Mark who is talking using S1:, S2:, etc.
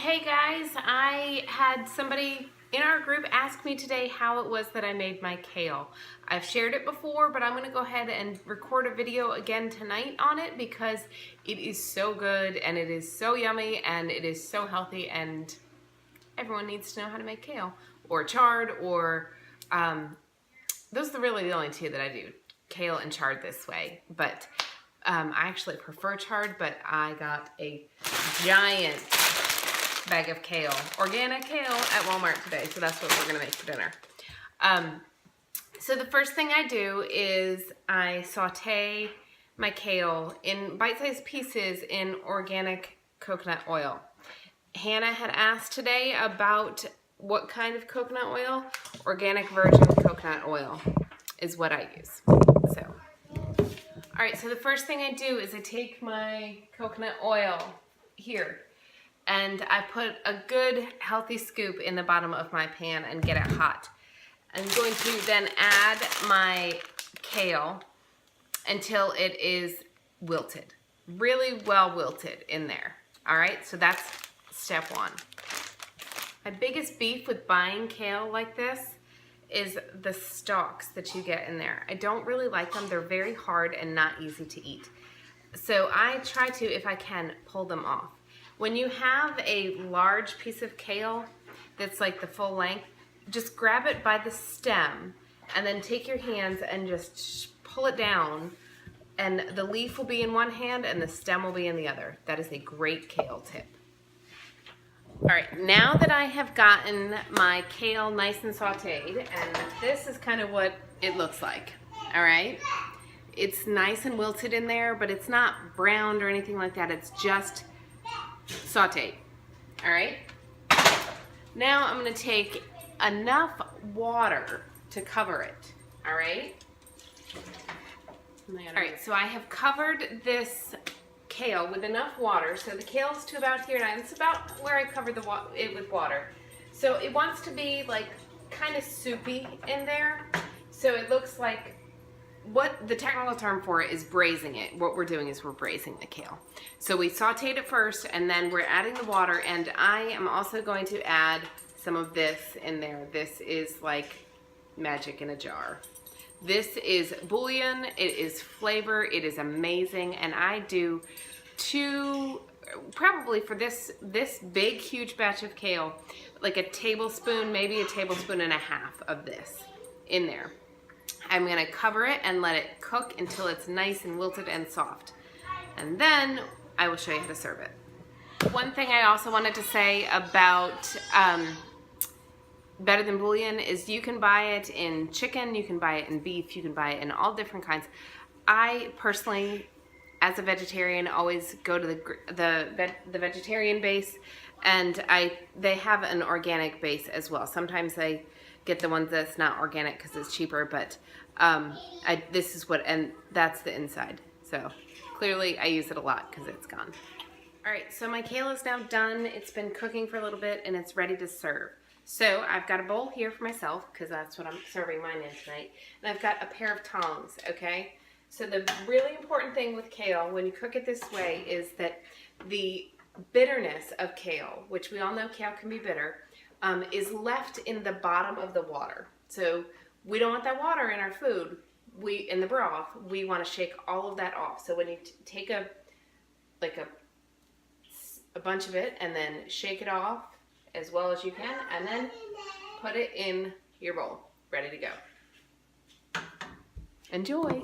S1: Hey guys, I had somebody in our group ask me today how it was that I made my kale. I've shared it before, but I'm going to go ahead and record a video again tonight on it because it is so good and it is so yummy and it is so healthy, and everyone needs to know how to make kale or chard, or those are really the only two that I do, kale and chard this way. But I actually prefer chard, but I got a giant bag of kale, organic kale at Walmart today, so that's what we're gonna make for dinner. So the first thing I do is I saute my kale in bite-sized pieces in organic coconut oil. Hannah had asked today about what kind of coconut oil. Organic virgin coconut oil is what I use. So, all right, so the first thing I do is I take my coconut oil here, and I put a good healthy scoop in the bottom of my pan and get it hot. I'm going to then add my kale until it is wilted, really well wilted in there. All right, so that's step one. My biggest beef with buying kale like this is the stalks that you get in there. I don't really like them. They're very hard and not easy to eat. So I try to, if I can, pull them off. When you have a large piece of kale that's like the full length, just grab it by the stem and then take your hands and just pull it down, and the leaf will be in one hand and the stem will be in the other. That is a great kale tip. All right, now that I have gotten my kale nice and sauteed, and this is kind of what it looks like, all right? It's nice and wilted in there, but it's not browned or anything like that. It's just sauteed. All right, now I'm going to take enough water to cover it. All right, so I have covered this kale with enough water, so the kale's to about here, and it's about where I covered it with water. So it wants to be like kind of soupy in there, so it looks like, what the technical term for it is braising it. What we're doing is we're braising the kale. So we sauteed it first, and then we're adding the water, and I am also going to add some of this in there. This is like magic in a jar. This is bouillon, it is flavor, it is amazing, and I do probably for this big, huge batch of kale, like a tablespoon, maybe a tablespoon and a half of this in there. I'm going to cover it and let it cook until it's nice and wilted and soft. And then I will show you how to serve it. One thing I also wanted to say about Better Than Bouillon is you can buy it in chicken, you can buy it in beef, you can buy it in all different kinds. I personally, as a vegetarian, always go to the vegetarian base, and they have an organic base as well. Sometimes I get the ones that's not organic because it's cheaper, but this is and that's the inside. So clearly I use it a lot because it's gone. All right, so my kale is now done. It's been cooking for a little bit and it's ready to serve. So I've got a bowl here for myself because that's what I'm serving mine in tonight. And I've got a pair of tongs, okay? So the really important thing with kale when you cook it this way is that the bitterness of kale, which we all know kale can be bitter, is left in the bottom of the water. So we don't want that water in our food. In the broth, we want to shake all of that off. So when you take a bunch of it and then shake it off as well as you can, and then put it in your bowl, ready to go. Enjoy.